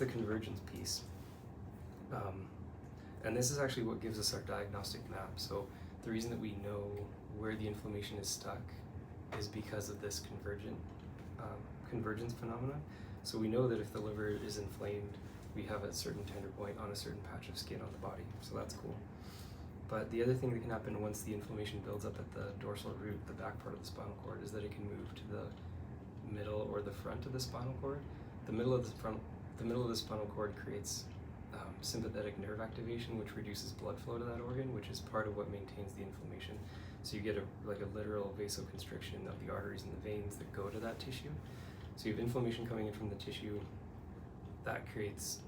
the convergence piece. And this is actually what gives us our diagnostic map. So the reason that we know where the inflammation is stuck is because of this convergence phenomenon. So we know that if the liver is inflamed, we have a certain tender point on a certain patch of skin on the body. So that's cool. But the other thing that can happen once the inflammation builds up at the dorsal root, the back part of the spinal cord, is that it can move to the middle or the front of the spinal cord. The middle of the spinal cord creates sympathetic nerve activation, which reduces blood flow to that organ, which is part of what maintains the inflammation. So you get a literal vasoconstriction of the arteries and the veins that go to that tissue. So you have inflammation coming in from the tissue that creates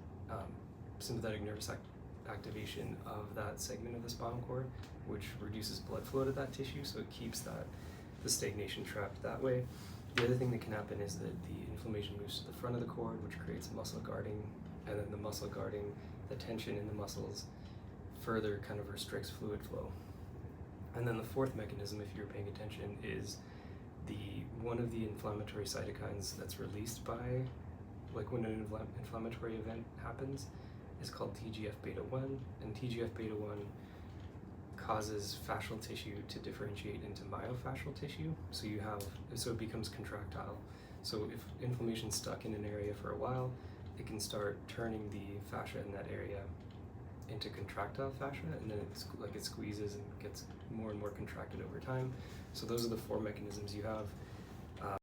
sympathetic nervous activation of that segment of the spinal cord, which reduces blood flow to that tissue, so it keeps the stagnation trapped that way. The other thing that can happen is that the inflammation moves to the front of the cord, which creates muscle guarding, and then the muscle guarding, the tension in the muscles further kind of restricts fluid flow. And then the fourth mechanism, if you're paying attention, is one of the inflammatory cytokines that's released by, like when an inflammatory event happens, is called TGF-beta1, and TGF-beta1 causes fascial tissue to differentiate into myofascial tissue, so it becomes contractile. So if inflammation's stuck in an area for a while, it can start turning the fascia in that area into contractile fascia, and then it squeezes and gets more and more contracted over time. So those are the four mechanisms you have.